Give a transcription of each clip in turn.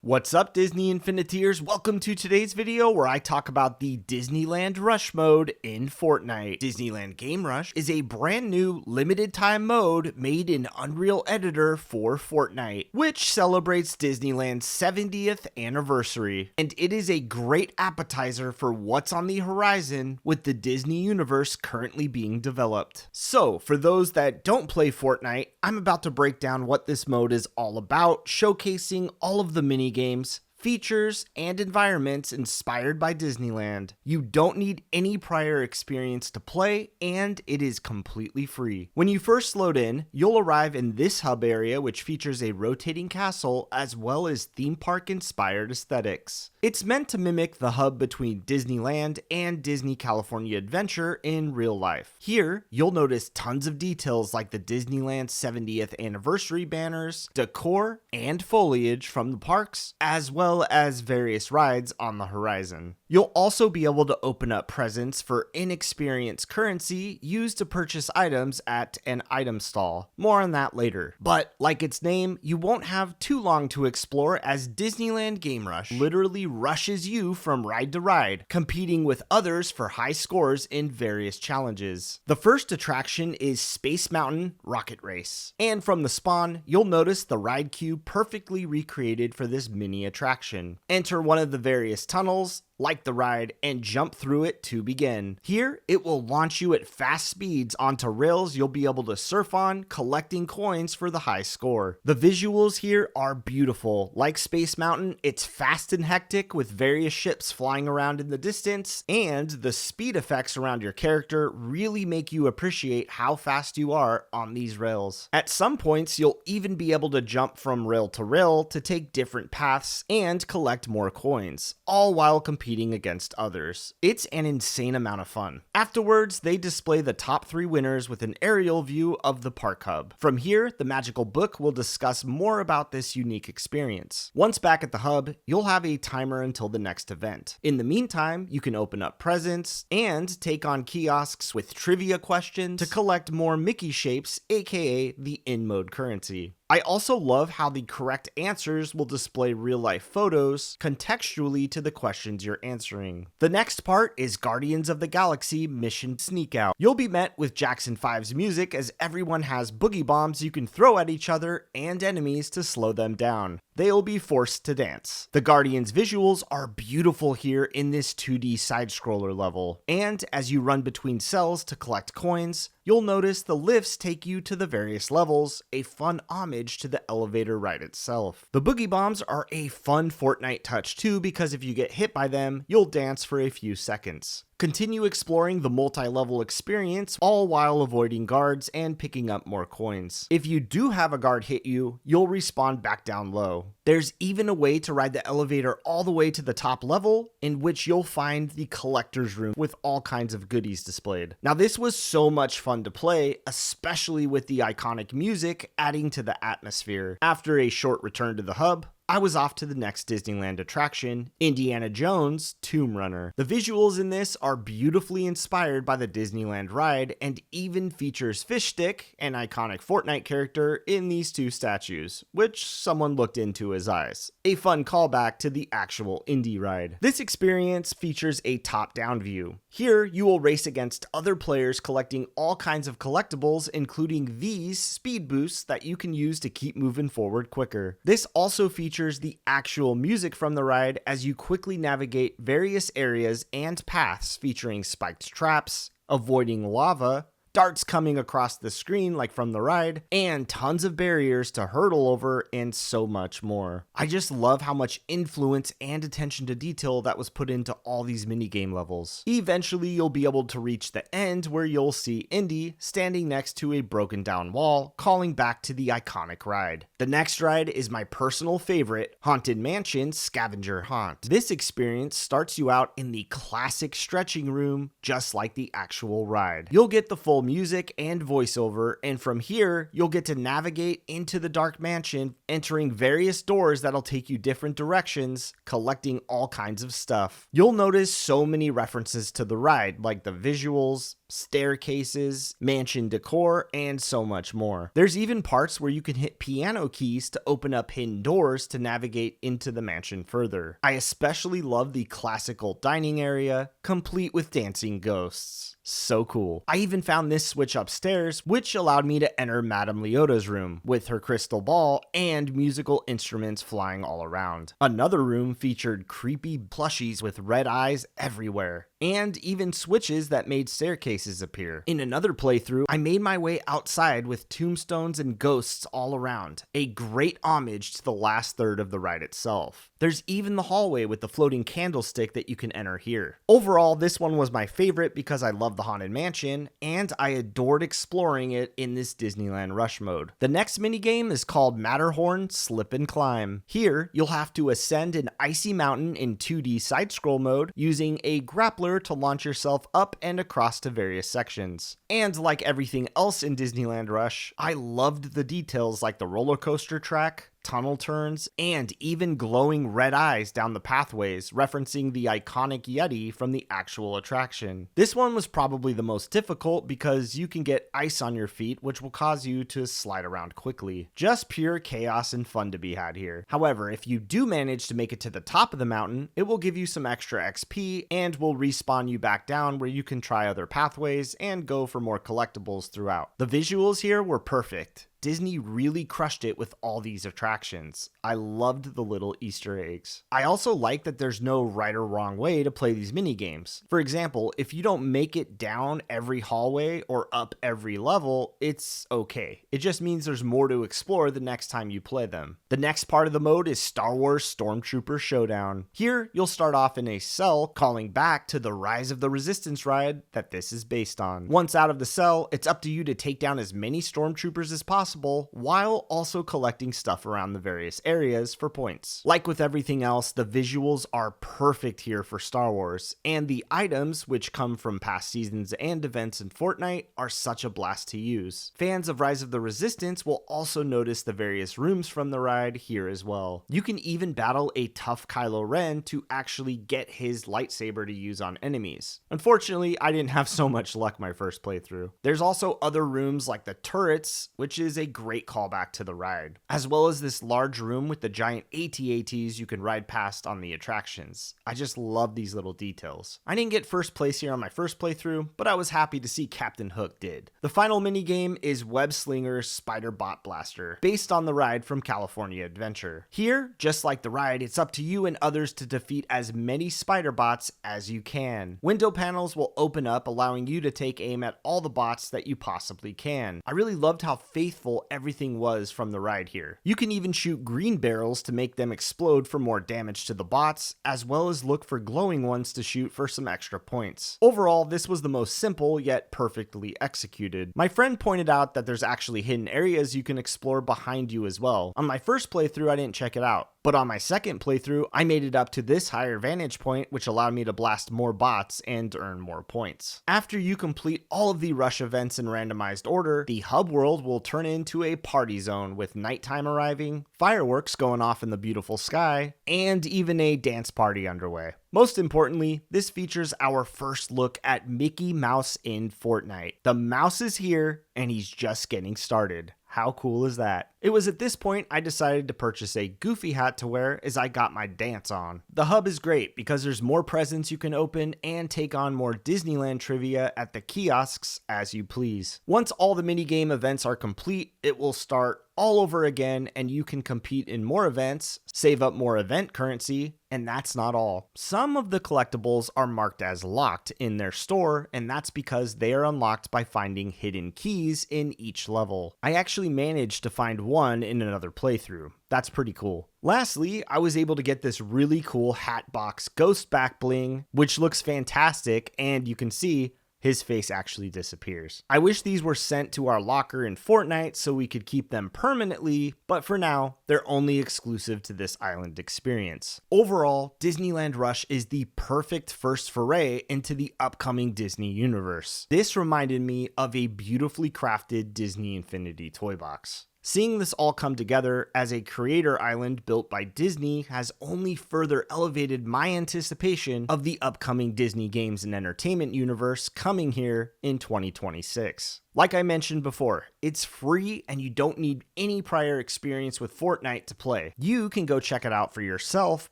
What's up, Disney Infiniteers? Welcome to today's video where I talk about the Disneyland Rush mode in Fortnite. Disneyland Game Rush is a brand new limited time mode made in Unreal Editor for Fortnite, which celebrates Disneyland's 70th anniversary. And it is a great appetizer for what's on the horizon with the Disney universe currently being developed. So, for those that don't play Fortnite, I'm about to break down what this mode is all about, showcasing all of the mini games, features, and environments inspired by Disneyland. You don't need any prior experience to play, and it is completely free. When you first load in, you'll arrive in this hub area, which features a rotating castle as well as theme park inspired aesthetics. It's meant to mimic the hub between Disneyland and Disney California Adventure in real life. Here, you'll notice tons of details like the Disneyland 70th anniversary banners, decor, and foliage from the parks, as well as various rides on the horizon. You'll also be able to open up presents for inexperienced currency used to purchase items at an item stall. More on that later. But like its name, you won't have too long to explore as Disneyland Game Rush literally rushes you from ride to ride, competing with others for high scores in various challenges. The first attraction is Space Mountain Rocket Race. And from the spawn, you'll notice the ride queue perfectly recreated for this mini attraction. Enter one of the various tunnels, like the ride, and jump through it to begin. Here, it will launch you at fast speeds onto rails you'll be able to surf on, collecting coins for the high score. The visuals here are beautiful. Like Space Mountain, it's fast and hectic with various ships flying around in the distance, and the speed effects around your character really make you appreciate how fast you are on these rails. At some points, you'll even be able to jump from rail to rail to take different paths and collect more coins, all while competing against others. It's an insane amount of fun. Afterwards, they display the top 3 winners with an aerial view of the park hub. From here, the magical book will discuss more about this unique experience. Once back at the hub, you'll have a timer until the next event. In the meantime, you can open up presents and take on kiosks with trivia questions to collect more Mickey shapes, aka the in-mode currency. I also love how the correct answers will display real-life photos contextually to the questions you're answering. The next part is Guardians of the Galaxy Mission Sneakout. You'll be met with Jackson 5's music as everyone has boogie bombs you can throw at each other and enemies to slow them down. They'll be forced to dance. The Guardians visuals are beautiful here in this 2D side-scroller level, and as you run between cells to collect coins, you'll notice the lifts take you to the various levels, a fun homage to the elevator ride itself. The boogie bombs are a fun Fortnite touch too, because if you get hit by them, you'll dance for a few seconds. Continue exploring the multi-level experience, all while avoiding guards and picking up more coins. If you do have a guard hit you, you'll respawn back down low. There's even a way to ride the elevator all the way to the top level, in which you'll find the collector's room with all kinds of goodies displayed. Now, this was so much fun to play, especially with the iconic music adding to the atmosphere. After a short return to the hub, I was off to the next Disneyland attraction, Indiana Jones Tomb Runner. The visuals in this are beautifully inspired by the Disneyland ride and even features Fish Stick, an iconic Fortnite character, in these 2 statues, which someone looked into his eyes. A fun callback to the actual Indy ride. This experience features a top-down view. Here, you will race against other players collecting all kinds of collectibles, including these speed boosts that you can use to keep moving forward quicker. This also features the actual music from the ride as you quickly navigate various areas and paths featuring spiked traps, avoiding lava, darts coming across the screen like from the ride, and tons of barriers to hurdle over, and so much more. I just love how much influence and attention to detail that was put into all these minigame levels. Eventually, you'll be able to reach the end where you'll see Indy standing next to a broken down wall, calling back to the iconic ride. The next ride is my personal favorite, Haunted Mansion Scavenger Haunt. This experience starts you out in the classic stretching room, just like the actual ride. You'll get the full music and voiceover, and from here, you'll get to navigate into the dark mansion, entering various doors that'll take you different directions, collecting all kinds of stuff. You'll notice so many references to the ride, like the visuals, staircases, mansion decor, and so much more. There's even parts where you can hit piano keys to open up hidden doors to navigate into the mansion further. I especially love the classical dining area, complete with dancing ghosts. So cool. I even found this switch upstairs, which allowed me to enter Madame Leota's room with her crystal ball and musical instruments flying all around. Another room featured creepy plushies with red eyes everywhere, and even switches that made staircases appear. In another playthrough, I made my way outside with tombstones and ghosts all around, a great homage to the last third of the ride itself. There's even the hallway with the floating candlestick that you can enter here. Overall, this one was my favorite because I love the Haunted Mansion, and I adored exploring it in this Disneyland Rush mode. The next minigame is called Matterhorn Slip and Climb. Here, you'll have to ascend an icy mountain in 2D side-scroll mode using a grappler to launch yourself up and across to various sections. And like everything else in Disneyland Rush, I loved the details like the roller coaster track, tunnel turns, and even glowing red eyes down the pathways, referencing the iconic Yeti from the actual attraction. This one was probably the most difficult because you can get ice on your feet, which will cause you to slide around quickly. Just pure chaos and fun to be had here. However, if you do manage to make it to the top of the mountain, it will give you some extra XP and will respawn you back down where you can try other pathways and go for more collectibles throughout. The visuals here were perfect. Disney really crushed it with all these attractions. I loved the little Easter eggs. I also like that there's no right or wrong way to play these mini games. For example, if you don't make it down every hallway or up every level, it's okay. It just means there's more to explore the next time you play them. The next part of the mode is Star Wars Stormtrooper Showdown. Here, you'll start off in a cell calling back to the Rise of the Resistance ride that this is based on. Once out of the cell, it's up to you to take down as many stormtroopers as possible while also collecting stuff around the various areas for points. Like with everything else, the visuals are perfect here for Star Wars, and the items, which come from past seasons and events in Fortnite, are such a blast to use. Fans of Rise of the Resistance will also notice the various rooms from the ride here as well. You can even battle a tough Kylo Ren to actually get his lightsaber to use on enemies. Unfortunately, I didn't have so much luck my first playthrough. There's also other rooms like the turrets, which is a great callback to the ride, as well as this large room with the giant AT-ATs you can ride past on the attractions. I just love these little details. I didn't get first place here on my first playthrough, but I was happy to see Captain Hook did. The final minigame is Web Slinger's Spider Bot Blaster, based on the ride from California Adventure. Here, just like the ride, it's up to you and others to defeat as many spider bots as you can. Window panels will open up, allowing you to take aim at all the bots that you possibly can. I really loved how faithful everything was from the ride here. You can even shoot green barrels to make them explode for more damage to the bots, as well as look for glowing ones to shoot for some extra points. Overall, this was the most simple yet perfectly executed. My friend pointed out that there's actually hidden areas you can explore behind you as well. On my first playthrough, I didn't check it out, but on my second playthrough, I made it up to this higher vantage point, which allowed me to blast more bots and earn more points. After you complete all of the rush events in randomized order, the hub world will turn into a party zone with nighttime arriving, fireworks going off in the beautiful sky, and even a dance party underway. Most importantly, this features our first look at Mickey Mouse in Fortnite. The mouse is here, and he's just getting started. How cool is that? It was at this point I decided to purchase a Goofy hat to wear as I got my dance on. The hub is great because there's more presents you can open and take on more Disneyland trivia at the kiosks as you please. Once all the minigame events are complete, it will start all over again and you can compete in more events, save up more event currency, and that's not all. Some of the collectibles are marked as locked in their store, and that's because they are unlocked by finding hidden keys in each level. I actually managed to find one in another playthrough. That's pretty cool. Lastly, I was able to get this really cool hat box ghost back bling, which looks fantastic, and you can see his face actually disappears. I wish these were sent to our locker in Fortnite so we could keep them permanently, but for now, they're only exclusive to this island experience. Overall, Disneyland Rush is the perfect first foray into the upcoming Disney universe. This reminded me of a beautifully crafted Disney Infinity Toybox. Seeing this all come together as a creator island built by Disney has only further elevated my anticipation of the upcoming Disney games and entertainment universe coming here in 2026. Like I mentioned before, it's free and you don't need any prior experience with Fortnite to play. You can go check it out for yourself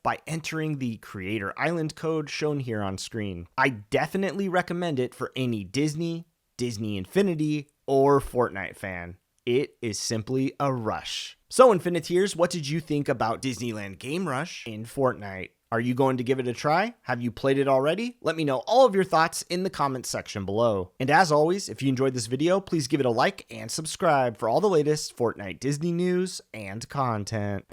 by entering the Creator Island code shown here on screen. I definitely recommend it for any Disney, Disney Infinity, or Fortnite fan. It is simply a rush. So Infiniteers, what did you think about Disneyland Game Rush in Fortnite? Are you going to give it a try? Have you played it already? Let me know all of your thoughts in the comments section below. And as always, if you enjoyed this video, please give it a like and subscribe for all the latest Fortnite Disney news and content.